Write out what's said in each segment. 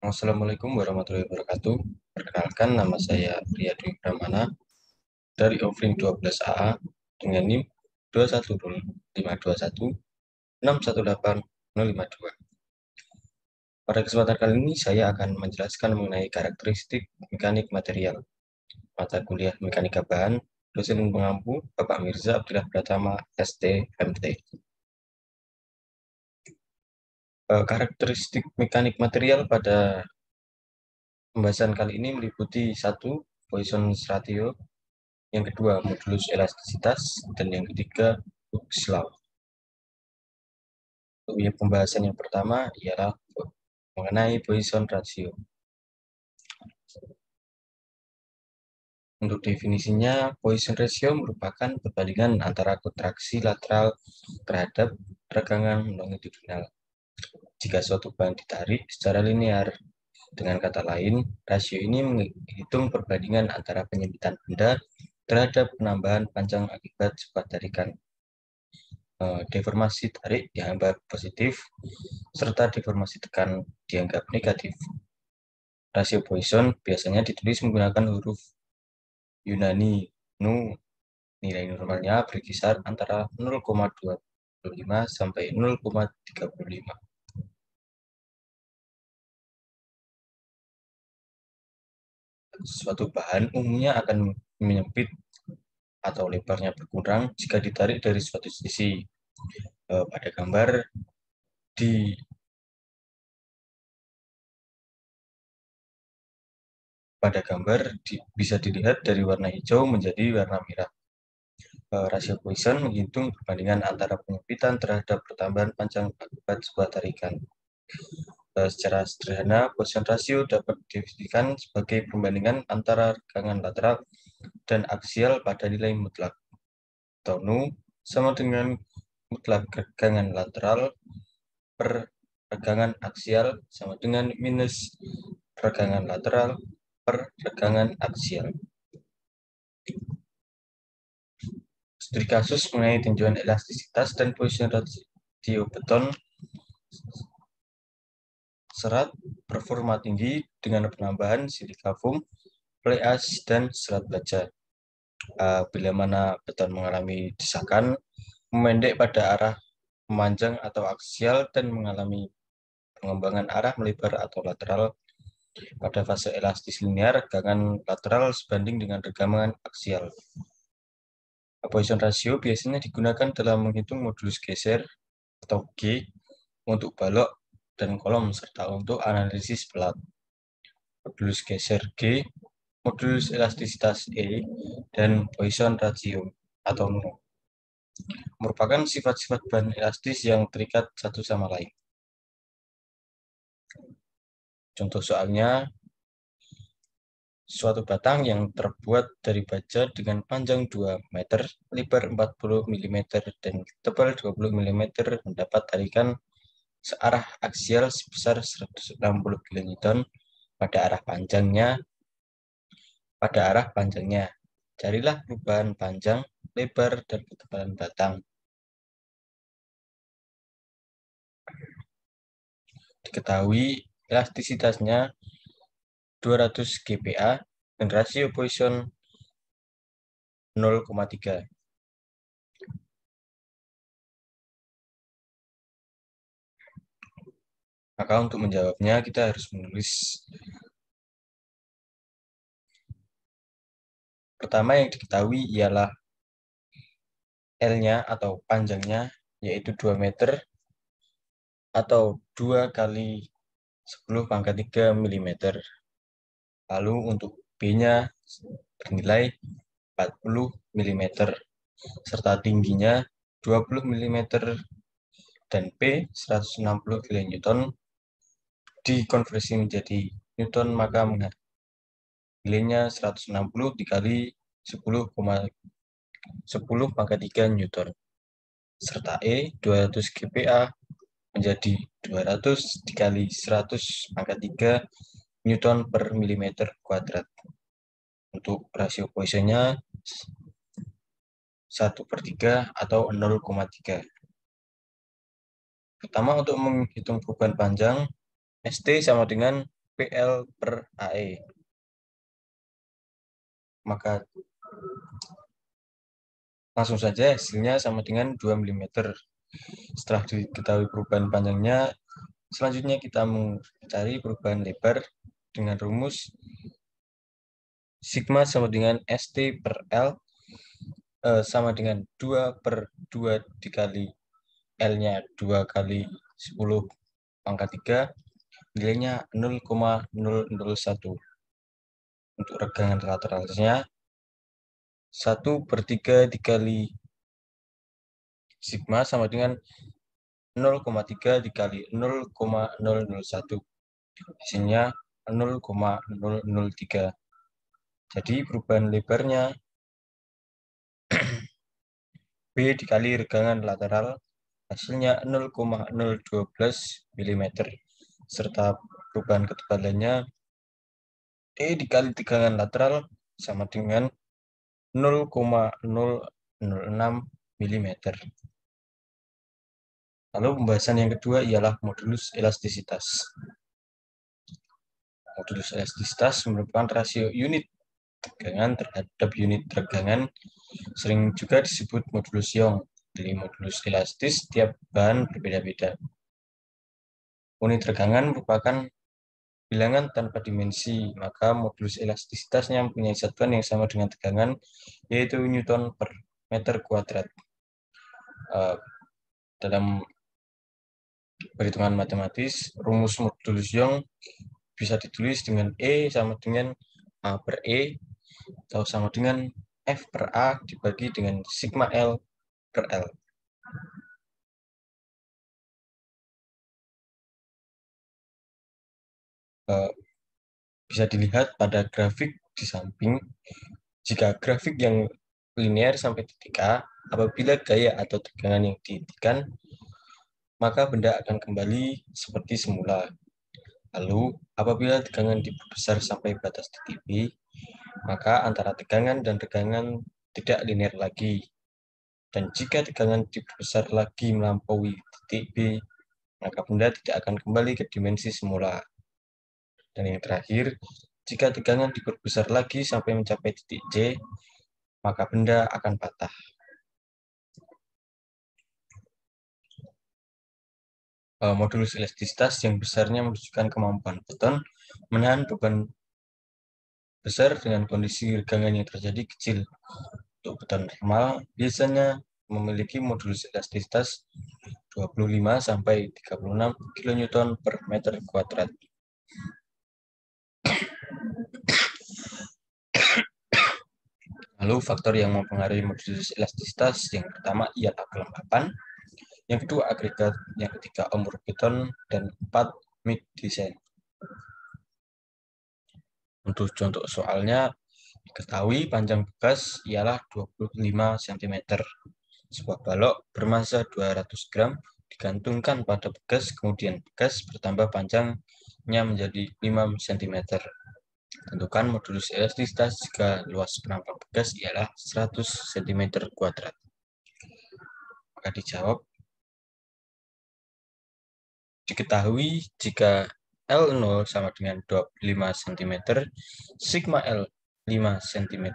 Assalamualaikum warahmatullahi wabarakatuh. Perkenalkan, nama saya Riyadi Pramana dari Offering 12AA dengan NIM 210521618 Pada kesempatan kali ini saya akan menjelaskan mengenai karakteristik mekanik material. Mata kuliah Mekanika Bahan, dosen pengampu Bapak Mirza Abdillah Pratama, ST, MT. Karakteristik mekanik material pada pembahasan kali ini meliputi 1. Poisson's ratio, yang kedua modulus elastisitas, dan yang ketiga Hooke's law. Untuk pembahasan yang pertama ialah mengenai Poisson ratio. Untuk definisinya, Poisson ratio merupakan perbandingan antara kontraksi lateral terhadap tegangan longitudinal jika suatu bahan ditarik secara linear. Dengan kata lain, rasio ini menghitung perbandingan antara penyempitan benda terhadap penambahan panjang akibat sebuah tarikan. Deformasi tarik dianggap positif, serta deformasi tekan dianggap negatif. Rasio Poisson biasanya ditulis menggunakan huruf Yunani Nu. Nilai normalnya berkisar antara 0,25 sampai 0,35. Suatu bahan umumnya akan menyempit atau lebarnya berkurang jika ditarik dari suatu sisi. Pada gambar bisa dilihat dari warna hijau menjadi warna merah. Rasio Poisson menghitung perbandingan antara penyempitan terhadap pertambahan panjang akibat sebuah tarikan. Secara sederhana, Poisson ratio dapat didefinisikan sebagai perbandingan antara tegangan lateral dan aksial pada nilai mutlak, atau Nu sama dengan mutlak tegangan lateral per tegangan aksial sama dengan minus tegangan lateral per tegangan aksial. Studi kasus mengenai tinjauan elastisitas dan Poisson ratio beton serat performa tinggi dengan penambahan silika foam, fly ash, dan serat baja. Bila mana beton mengalami desakan, memendek pada arah memanjang atau aksial dan mengalami pengembangan arah melebar atau lateral. Pada fase elastis linear, tegangan lateral sebanding dengan tegangan aksial. Poisson ratio biasanya digunakan dalam menghitung modulus geser atau G untuk balok dan kolom serta untuk analisis pelat. Modulus geser G, modulus elastisitas E, dan Poisson ratio atau Nu merupakan sifat-sifat bahan elastis yang terikat satu sama lain. Contoh soalnya, suatu batang yang terbuat dari baja dengan panjang 2 meter, lebar 40 mm, dan tebal 20 mm mendapat tarikan searah aksial sebesar 160 kN pada arah panjangnya. Carilah perubahan panjang, lebar, dan ketebalan batang. Diketahui elastisitasnya 200 GPa dan rasio Poisson 0,3. Maka untuk menjawabnya kita harus menulis. Pertama yang diketahui ialah L-nya atau panjangnya yaitu 2 meter atau 2 kali 10⁻³ mm. Lalu untuk B-nya bernilai 40 mm serta tingginya 20 mm dan P 160 kN dikonversi menjadi Newton, maka nilainya 160 dikali 10⁻³ Newton serta E 200 GPa menjadi 200 dikali 100⁻³ Newton per milimeter kuadrat. Untuk rasio Poissonnya 1/3 atau 0,3. Pertama, untuk menghitung perubahan panjang, ST sama dengan PL per AE. Maka langsung saja hasilnya sama dengan 2 mm. Setelah diketahui perubahan panjangnya, selanjutnya kita mencari perubahan lebar dengan rumus sigma sama dengan ST per L sama dengan 2 per 2 dikali L-nya 2 kali 10 pangkat 3, nilainya 0,001. Untuk regangan lateralnya 1 per 3 dikali sigma sama dengan 0,3 dikali 0,001. Hasilnya 0,003. Jadi perubahan lebarnya B dikali regangan lateral hasilnya 0,012 mm. Serta perubahan ketebalannya E dikali tegangan lateral sama dengan 0,006 mm. Lalu pembahasan yang kedua ialah modulus elastisitas. Modulus elastisitas merupakan rasio unit tegangan terhadap unit regangan, sering juga disebut modulus Young. Jadi modulus elastis tiap bahan berbeda-beda. Unit regangan merupakan bilangan tanpa dimensi, maka modulus elastisitasnya mempunyai satuan yang sama dengan tegangan, yaitu Newton per meter kuadrat. Dalam perhitungan matematis, rumus modulus Young bisa ditulis dengan E sama dengan A per E, atau sama dengan F per A dibagi dengan sigma L per L. Bisa dilihat pada grafik di samping, jika grafik yang linear sampai titik A, apabila gaya atau tegangan yang dihentikan, maka benda akan kembali seperti semula. Lalu, apabila tegangan diperbesar sampai batas titik B, maka antara tegangan dan regangan tidak linear lagi. Dan jika tegangan diperbesar lagi melampaui titik B, maka benda tidak akan kembali ke dimensi semula. Dan yang terakhir, jika tegangan diperbesar lagi sampai mencapai titik C, maka benda akan patah. Modulus elastisitas yang besarnya menunjukkan kemampuan beton menahan beban besar dengan kondisi regangan yang terjadi kecil. Untuk beton normal biasanya memiliki modulus elastisitas 25 sampai 36 kN per meter kuadrat. Lalu faktor yang mempengaruhi modulus elastisitas yang pertama ialah kelembapan, yang kedua agregat, yang ketiga umur beton, dan 4 mid design. Untuk contoh soalnya, diketahui panjang bekas ialah 25 cm. Sebuah balok bermassa 200 gram digantungkan pada bekas, kemudian bekas bertambah panjangnya menjadi 5 cm. Tentukan modulus elastisitas jika luas penampang bekas ialah 100 cm kuadrat. Maka dijawab, diketahui jika L0 sama dengan 25 cm, sigma L 5 cm,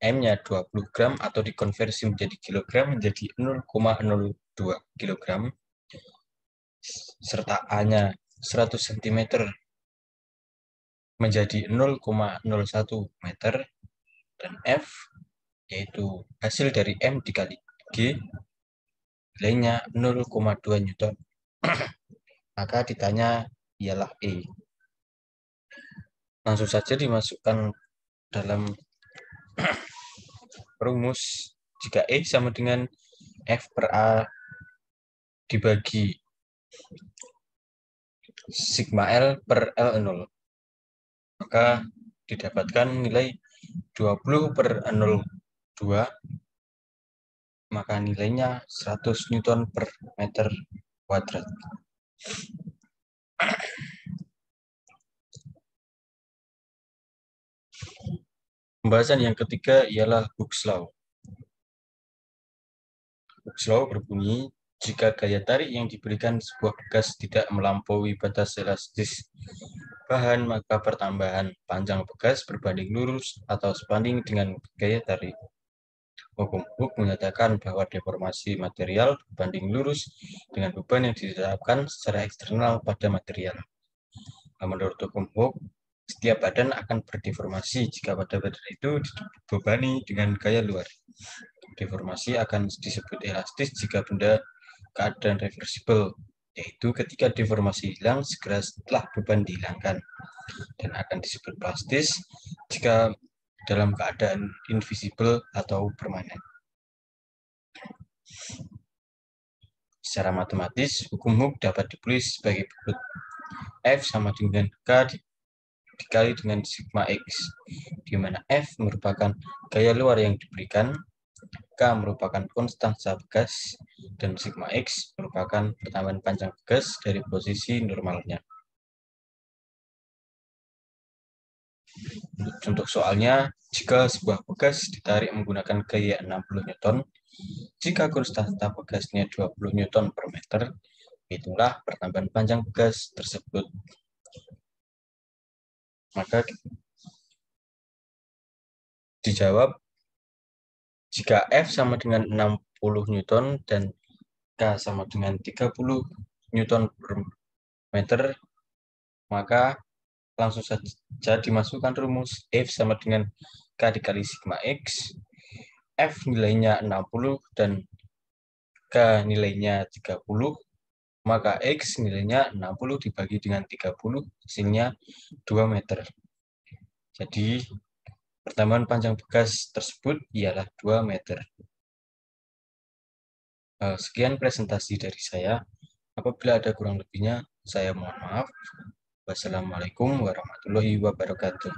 M-nya 20 gram atau dikonversi menjadi kilogram menjadi 0,02 kg, serta A-nya 100 cm menjadi 0,01 meter, dan F yaitu hasil dari M dikali G nilainya 0,2 Newton. Maka ditanya ialah E. Langsung saja dimasukkan dalam rumus jika E sama dengan F per A dibagi sigma L per L0, maka didapatkan nilai 20 per 0,2, maka nilainya 100 Newton per meter kuadrat. Pembahasan yang ketiga ialah Hooke's Law. Hooke's Law berbunyi, Jika gaya tarik yang diberikan sebuah bekas tidak melampaui batas elastis bahan, maka pertambahan panjang bekas berbanding lurus atau sebanding dengan gaya tarik. Hukum Hooke menyatakan bahwa deformasi material berbanding lurus dengan beban yang ditetapkan secara eksternal pada material. Menurut hukum Hooke, setiap badan akan berdeformasi jika pada badan itu dibebani dengan gaya luar. Deformasi akan disebut elastis jika benda keadaan reversible, yaitu ketika deformasi hilang segera setelah beban dihilangkan, dan akan disebut plastis jika dalam keadaan invisible atau permanen. Secara matematis, hukum Hooke dapat ditulis sebagai berikut. F sama dengan K dikali dengan sigma X, di mana F merupakan gaya luar yang diberikan, K merupakan konstanta bekas, dan sigma X merupakan pertambahan panjang bekas dari posisi normalnya. Untuk soalnya, jika sebuah bekas ditarik menggunakan gaya 60 Newton, jika konstanta bekasnya 20 Newton per meter, itulah pertambahan panjang bekas tersebut. Maka dijawab, jika F sama dengan 60 Newton dan K sama dengan 30 Newton per meter, maka langsung saja dimasukkan rumus F sama dengan K dikali sigma X. F nilainya 60 dan K nilainya 30, maka X nilainya 60 dibagi dengan 30, hasilnya 2 meter. Jadi, pertambahan panjang bekas tersebut ialah 2 meter. Sekian presentasi dari saya. Apabila ada kurang lebihnya, saya mohon maaf. Wassalamualaikum warahmatullahi wabarakatuh.